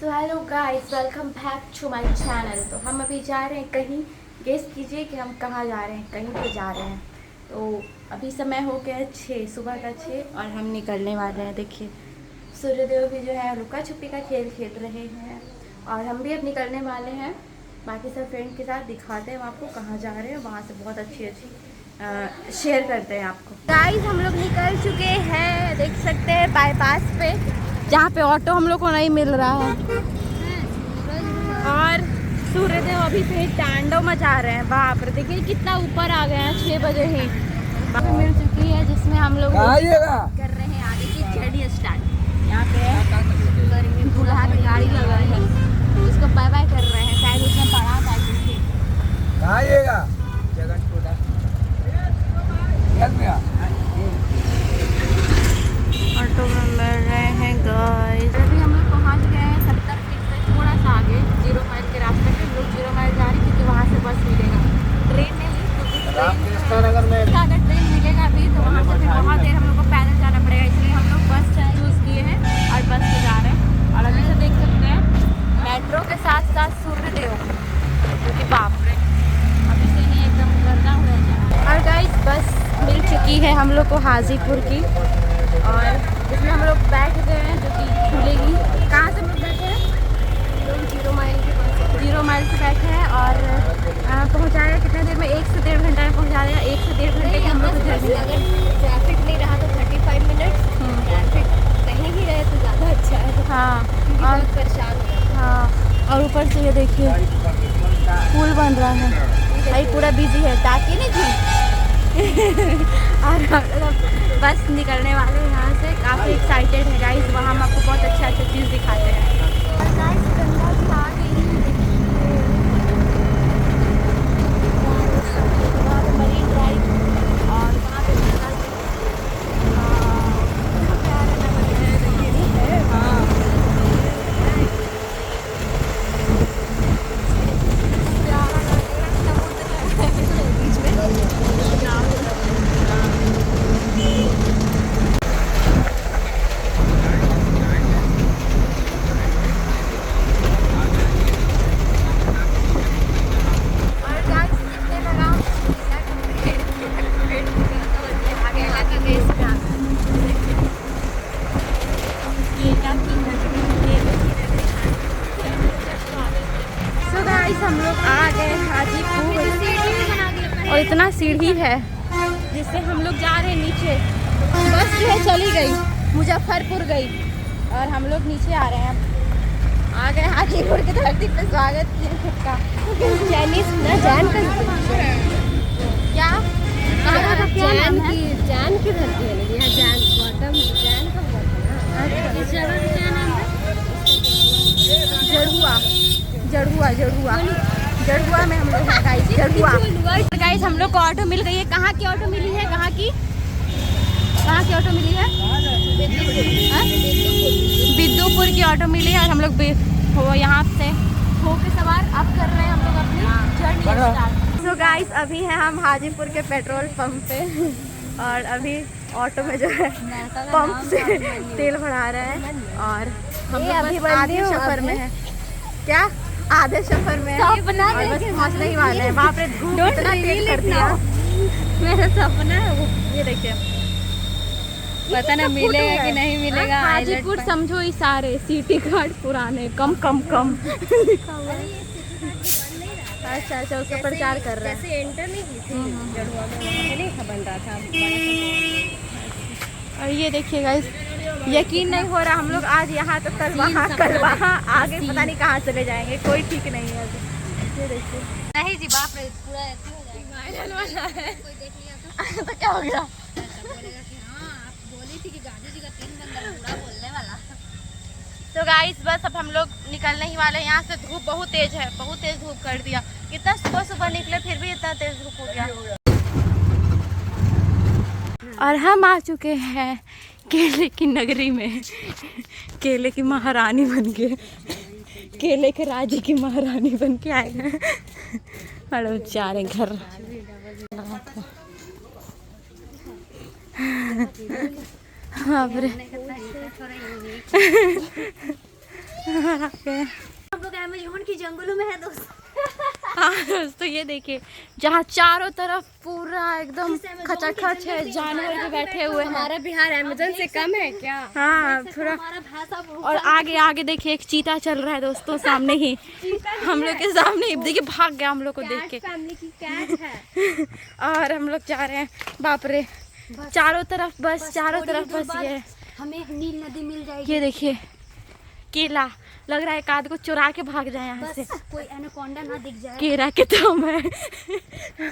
तो hello guys, welcome back to my channel. तो हम अभी जा रहे हैं कहीं। गेस कीजिए कि हम कहाँ जा रहे हैं। कहीं पे जा रहे हैं। तो अभी समय हो गया 6 सुबह का 6 और हम निकलने वाले हैं। देखिए सूर्यदेव भी जो है लुका छुपी का खेल खेल रहे हैं और हम भी अब निकलने वाले हैं। बाकी सब फ्रेंड के साथ दिखाते हैं हम आपको कहाँ जा रहे हैं। वहाँ से बहुत अच्छी शेयर करते हैं आपको। गाइस हम लोग निकल चुके हैं, देख सकते हैं बाईपास पे, जहाँ पे ऑटो हम लोग को नहीं मिल रहा है। और सूर्यदेव अभी से तांडव मचा रहे हैं। बाप रे, देखिए कितना ऊपर आ गए हैं। 6 बजे ही मिल चुकी है, जिसमें हम लोग कर रहे हैं आगे की जर्नी स्टार्ट। यहाँ पे दूल्हा की गाड़ी लगा है, उसको बाय बाय कर रहे हैं। शायद उसमें पड़ा था ऑटो में मिल रहे हैं गाइस। अभी हम लोग पहुँच गए हैं 70 फीट से थोड़ा सा आगे 0 माइल के रास्ते पे। हम लोग 0 माइल जा रहे हैं क्योंकि वहाँ से बस मिलेगा। ट्रेन नहीं, क्योंकि अगर ट्रेन मिलेगा भी तो वहाँ से फिर बहुत देर हम लोग को पैदल जाना पड़ेगा। इसलिए हम लोग बस चूज़ किए हैं और बस से जा रहे हैं। और अभी से देख सकते हैं मेट्रो के साथ साथ सूर्यदेव, क्योंकि बाप रे अभी से नहीं एकदम गर्दा हो जाए। और गाइस बस मिल चुकी है हम लोग को हाजीपुर की, और इसमें हम लोग बैठ गए हैं जो कि खुलेगी। कहाँ से हम लोग बैठे हैं? लोग 0 माइल के पास 0 माइल से बैठे हैं और पहुँचाएगा कितने देर में? 1 से 1.5 घंटा में पहुँचा देगा। 1 से 1.5 घंटे की हम लोग जर्नी। अगर ट्रैफिक नहीं रहा तो 35 मिनट, ट्रैफिक कहीं भी रहे तो ज़्यादा अच्छा है। हाँ, और परेशान हो। हाँ, और ऊपर से ये देखिए पुल बन रहा है भाई, पूरा बिजी है ताकि नहीं थी। और बस निकलने वाले हैं यहाँ से। काफ़ी एक्साइटेड है गाइस। वहाँ हम आपको बहुत अच्छा चीज़ दिखाते हैं। और गाइस गंगा जी आ गई मरीन ड्राइव, और वहाँ पे गंगा जी हम लोग आ गए हाजीपुर। और इतना सीढ़ी है जिससे हम लोग जा रहे हैं नीचे। बस जो है चली गई, मुजफ्फरपुर गई और हम लोग नीचे आ रहे हैं। अब आ गए हाजीपुर की धरती पे। स्वागत किए खुद का चाइनीज ना जैन का क्या जैन की धरती है। यहाँ जैन बॉटम जैन का बॉटम। इस जगह का क्या नाम है? जड़ुआ में हम लोग हैं गाइस। जड़ुआ गाइस हम लोग को ऑटो मिल गई है। कहाँ की ऑटो मिली है? कहाँ की ऑटो मिली है? बिद्दूपुर की ऑटो मिली है। और हम लोग हो यहाँ से हो के सवार अब कर रहे हैं हम लोग अपनी जर्नी स्टार्ट। तो गाइस अभी हैं हम हाजीपुर के पेट्रोल पंप पे और अभी ऑटो में जो है पंप से तेल भरा रहे हैं। और हम लोग बस आधे सफर में है। क्या आधे सफर में है और बस पहुँचने ही वाले हैं। वहाँ पे धूप इतना तेज कर दिया। मेरा सपना है वो, ये देखिए। पता ना मिलेगा कि नहीं मिलेगा। हाजीपुर समझो ही सारे सिटी कार्ड पुराने कम लिखा हुआ है। अच्छा उसका प्रचार कर रहे हैं। जैसे एंटर नहीं की थी जड़ुआ में, नहीं था बन रहा था। और ये देखिए गाइस, यकीन नहीं हो रहा। हम लोग आज यहाँ तो कल वहाँ आगे पता नहीं कहाँ चले जाएंगे। कोई ठीक नहीं है अभी। ये देखिए नहीं जी, बाप रे पूरा ऐसे हो जाएगा वाला है। कोई देख लिया तो क्या हो गया? बोलेगा कि हाँ आप बोली थी कि गांधी जी का 3 नंबर पूरा बोलने वाला। तो गाइस बस अब हम लोग निकलने ही वाले हैं यहाँ से। धूप बहुत तेज है, बहुत तेज धूप कर दिया। कितना सुबह निकले फिर भी इतना तेज धूप हो गया। और हम आ चुके हैं केले की नगरी में। केले की महारानी बन के, केले के राज्य की महारानी बन के आए हैं। और जा रहे घर। हाँ हम लोग अमेज़न की जंगलों में है दोस्त। हाँ दोस्तों ये देखिए जहाँ चारों तरफ पूरा एकदम खचाखच है, जानवर भी बैठे हुए हैं। हमारा बिहार अमेज़न से कम है क्या? हाँ थोड़ा। हमारा भाषा बहुत और आगे आगे देखिए एक चीता चल रहा है दोस्तों, सामने ही हम लोग के सामने ही। देखिए भाग गया हम लोग को देख के। फैमिली की कैट है। और हम लोग जा रहे हैं, बाप रे चारों तरफ बस चारों तरफ बस ये। हमें एक नील नदी मिल जाएगी। ये देखिए केला, लग रहा है एक आध को चुरा के भाग जाए यहाँ से, बस कोई एनाकोंडा ना दिख जाए। केरा के थम है।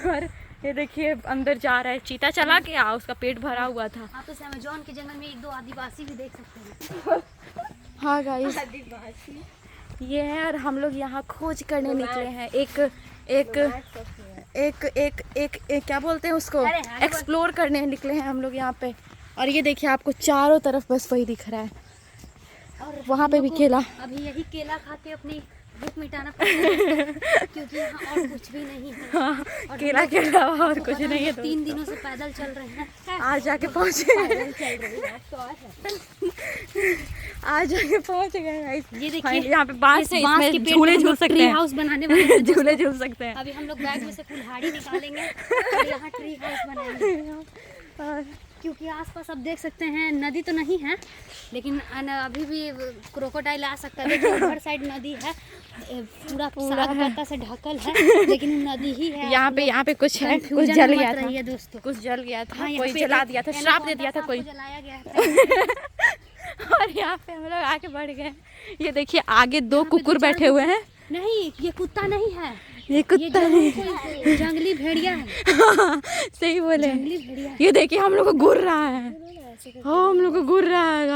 और ये देखिए अंदर जा रहा है चीता, चला गया, उसका पेट भरा हुआ था। आप इस अमेज़न के जंगल में एक दो आदिवासी भी देख सकते हैं। हाँ गाइस आदिवासी ये है। और हम लोग यहाँ खोज करने निकले हैं, एक क्या बोलते हैं उसको, एक्सप्लोर करने निकले हैं हम लोग यहाँ पे। और ये देखिए आपको चारों तरफ बस वही दिख रहा है। और वहाँ पे भी केला। अभी यही केला खा के अपनी भूख मिटाना पड़ेगा क्योंकि यहाँ और कुछ भी नहीं है। हाँ, केला के अलावा और कुछ नहीं है। 3 दिनों से पैदल चल रहे हैं। आज जाके पहुँचे, आज जाके पहुँच गए गाइस। ये देखिए यहाँ पे बांस है, बांस के इसमें पेड़ झूले में झूल सकते ट्री हैं, हाउस बनाने वाले हैं। झूले झूल सकते हैं। अभी हम लोग बैग में से कुल्हाड़ी निकालेंगे और यहाँ ट्री हाउस बनाएंगे। और क्योंकि आसपास आप देख सकते हैं नदी तो नहीं है, लेकिन अभी भी क्रोकोडाइल आ सकता है। देखिए उधर साइड नदी है, पूरा साग पत्ता से ढकल है, लेकिन नदी ही है। यहाँ पे कुछ है, कुछ Confusion जल मत गया था रहिए दोस्तों। कुछ जल गया था। हाँ, यहाँ कोई पे जला दिया था, श्राप दे दिया था कोई। जलाया गया है। और यहाँ पे हम लोग आगे बढ़ गए। ये देखिए आगे 2 कुकुर बैठे हुए हैं। नहीं ये कुत्ता नहीं है, ये कुत्ता ये नहीं, जंगली भेड़िया है। सही बोले। जंगली भेड़िया ये देखिए हम लोग को घूर रहा है, हाँ हम लोग को घूर रहा है।